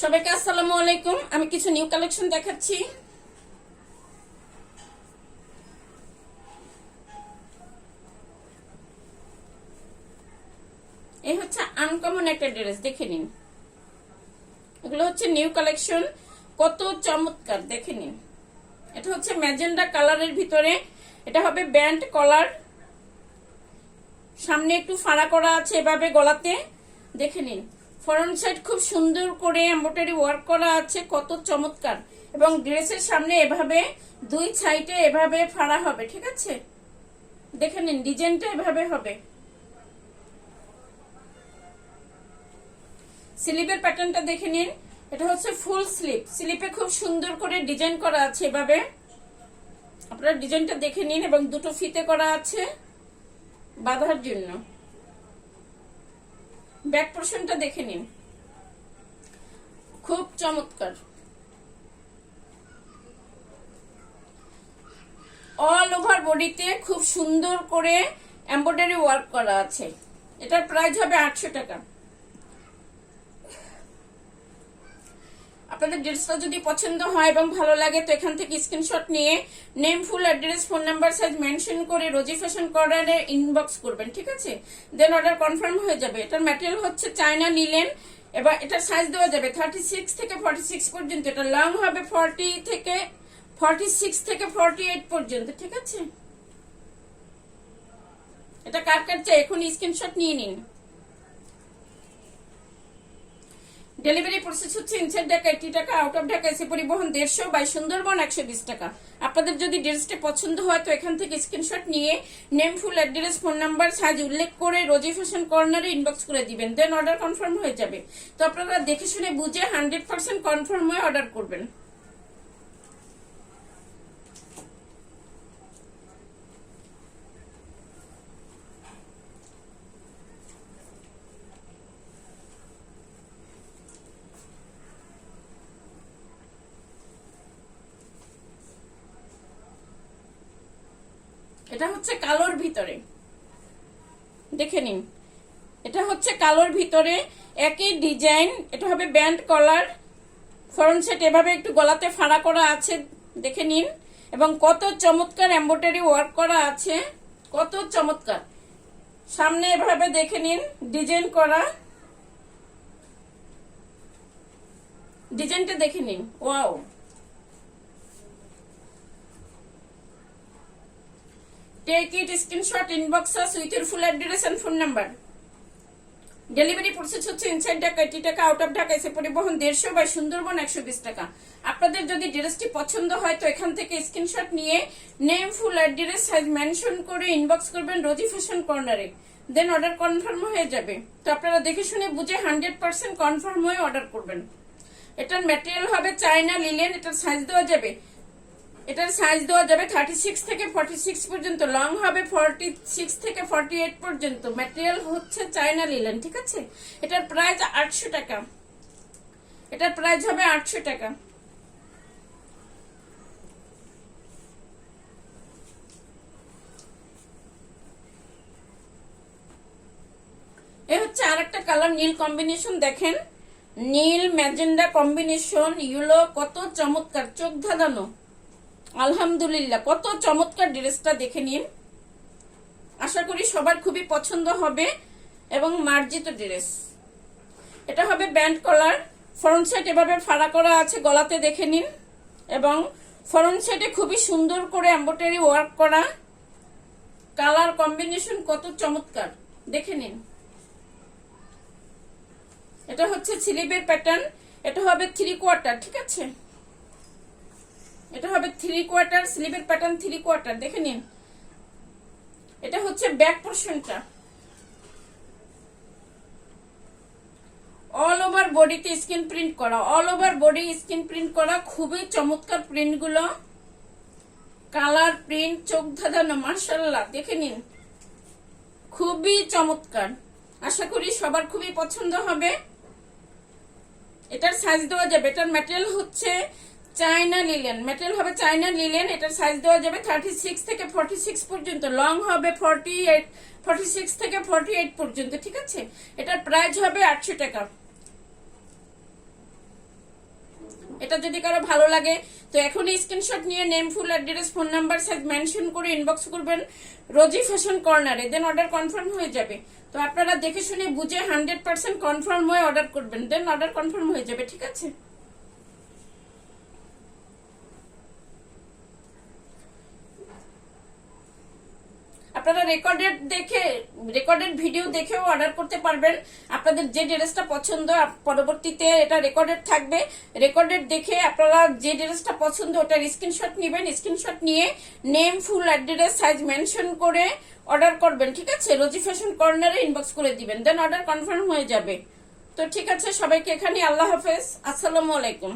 সবাইকে আসসালামু আলাইকুম। আমি কিছু নিউ কালেকশন দেখাচ্ছি। এই হচ্ছে আনকমন একটা ড্রেস, দেখে নিন। এগুলো হচ্ছে নিউ কালেকশন, কত চমৎকার, দেখে নিন। এটা হচ্ছে ম্যাজেন্ডা কালারের ভিতরে, এটা হবে ব্যান্ড কলার, সামনে একটু ফাড়া করা আছে এভাবে গলাতে, দেখে নিন। ফ্রন্ট সাইড খুব সুন্দর করে এমব্রয়ডারি ওয়ার্ক করা আছে, কত চমৎকার। এবং ড্রেসের সামনে এভাবে দুই সাইডে এভাবে ফাড়া হবে, ঠিক আছে, দেখে নিন। ডিজাইনটা এভাবে হবে। স্লিপের প্যাটার্নটা দেখে নিন। এটা হচ্ছে ফুল স্লিপ, স্লিপে খুব সুন্দর করে ডিজাইন করা আছে এভাবে, আপনারা ডিজাইনটা দেখে নিন। এবং দুটো ফিতে করা আছে বাঁধার জন্য। ব্যাক পোর্শনটা দেখে নিন, খুব চমৎকার। অল ওভার বডিতে খুব সুন্দর করে এমব্রয়ডারি ওয়ার্ক করা আছে। এটার প্রাইস হবে 800 টাকা। আপনাদের ড্রেসটা যদি পছন্দ হয় এবং ভালো লাগে তো এখান থেকে স্ক্রিনশট নিয়ে name, full address, phone number, size mention করে রোজি ফ্যাশন কর্নারে ইনবক্স করবেন, ঠিক আছে। দেন অর্ডার কনফার্ম হয়ে যাবে। এটার ম্যাটেরিয়াল হচ্ছে চায়না লিনেন। এবার এটার সাইজ দেওয়া যাবে 36 থেকে 46 পর্যন্ত। এটা লং হবে 46 থেকে 48 পর্যন্ত, ঠিক আছে। এটা কার কার চাই এখন স্ক্রিনশট নিয়ে নিন। ডেলিভারি প্রসেস হচ্ছে ইনসাইড ঢাকা 80 টাকা, আউট অফ ঢাকা এসে পরিবহন 150, বাই সুন্দরবন 120 টাকা। আপনাদের যদি ড্রেসটা পছন্দ হয় তো এখান থেকে স্ক্রিনশট নিয়ে name, full address, phone number, size উল্লেখ করে রোজি ফ্যাশন কর্নারে ইনবক্স করে দিবেন। দেন অর্ডার কনফার্ম হয়ে যাবে। তো আপনারা দেখে শুনে বুঝে 100% কনফার্ম হয়ে অর্ডার করবেন। এটা হচ্ছে কালোর ভিতরে, দেখে নিন। এটা হচ্ছে কালোর ভিতরে একই ডিজাইন। এটা হবে ব্যান্ড কলার, ফ্রন্ট সাইড এভাবে একটু গলাতে ফাড়া করা আছে, দেখে নিন। এবং কত চমৎকার এমব্রয়ডারি ওয়ার্ক করা আছে, কত চমৎকার। সামনে এভাবে দেখে নিন ডিজাইন করা, ডিজাইনটা দেখে নিন। Wow, take it screenshot, inbox us with your full address and phone number. Delivery process হচ্ছে ইনসাইড ঢাকা 80 টাকা, আউট অফ ঢাকা এসে পরিবহন 150, বাই সুন্দরবন 120 টাকা। আপনাদের যদি ড্রেসটি পছন্দ হয় তো এখান থেকে স্ক্রিনশট নিয়ে name, full address, size mention করে ইনবক্স করবেন রোজি ফ্যাশন কর্নারে। দেন অর্ডার কনফার্ম হয়ে যাবে। তো আপনারা দেখে শুনে বুঝে 100% কনফার্ম হয়ে অর্ডার করবেন। এটার ম্যাটেরিয়াল হবে চায়না লিনেন। এটার সাইজ দেওয়া যাবে 36 থেকে 46 পর্যন্ত, লং হবে 46 থেকে 48 পর্যন্ত। ম্যাটেরিয়াল হচ্ছে চায়না লিনেন, ঠিক আছে। এটার প্রাইস 800 টাকা। এটার প্রাইস হবে 800 টাকা। এই হচ্ছে আরেকটা কালার, নীল কম্বিনেশন, দেখেন। নীল ম্যাজেন্ডা কম্বিনেশন, ইয়েলো, কত চমৎকার, চোখ ধাঁধানো। আলহামদুলিল্লাহ, কত চমৎকার ড্রেসটা, দেখে নিন। আশা করি সবার খুবই পছন্দ হবে এবং মার্জিত ড্রেস। এটা হবে ব্যান্ড কলার, ফ্রন্ট সাইড এভাবে ফাড়া করা আছে গলাতে, দেখে নিন। এবং ফ্রন্ট সাইডে খুবই সুন্দর করে এমব্রয়ডারি ওয়ার্ক করা, কালার কম্বিনেশন কত চমৎকার, দেখে নিন। এটা হচ্ছে স্লিভের প্যাটার্ন। এটা হবে 3/4, ঠিক আছে। এটা হবে 3/4, স্লিভের প্যাটার্ন 3/4, দেখে নিন। এটা হচ্ছে ব্যাক পোর্শনটা, অল ওভার বডিতে স্ক্রিন প্রিন্ট করা, all over body screen print করা, খুবই চমৎকার প্রিন্ট গুলো, কালার প্রিন্ট, চোখ ধাঁধানো, মাশাআল্লাহ, দেখে নিন, খুবই চমৎকার। আশা করি সবার খুবই পছন্দ হবে। এটার সাইজ দেওয়া যাবে। এটার ম্যাটেরিয়াল হচ্ছে চায়না লিনেন, ম্যাটেরিয়াল হবে চায়না লিনেন। এটার সাইজ দেওয়া যাবে 36 থেকে 46 পর্যন্ত, লং হবে 46 থেকে 48 পর্যন্ত, ঠিক আছে। এটার প্রাইস হবে 800 টাকা। এটা যদি কারো ভালো লাগে তো এখনই স্ক্রিনশট নিয়ে name, full address, phone number, size mention করে ইনবক্স করবেন রোজি ফ্যাশন কর্নারে, দেন অর্ডার কনফার্ম হয়ে যাবে। তো আপনারা দেখে শুনে বুঝে 100% কনফার্ম হয়ে অর্ডার করবেন, দেন অর্ডার কনফার্ম হয়ে যাবে, ঠিক আছে? আপনারা রেকর্ডেড ভিডিও দেখেও অর্ডার করতে পারবেন। আপনাদের যে ড্রেসটা পছন্দ পরবর্তীতে এটা রেকর্ডেড থাকবে, রেকর্ডেড দেখে আপনারা যে ড্রেসটা পছন্দ ওটার স্ক্রিনশট নেবেন, স্ক্রিনশট নিয়ে name, full address, size mention করে অর্ডার করবেন, ঠিক আছে? রোজি ফ্যাশন কর্নারে ইনবক্স করে দিবেন, দেন অর্ডার কনফার্ম হয়ে যাবে। তো ঠিক আছে, সবাইকে এখানে আল্লাহ হাফেজ, আসসালামু আলাইকুম।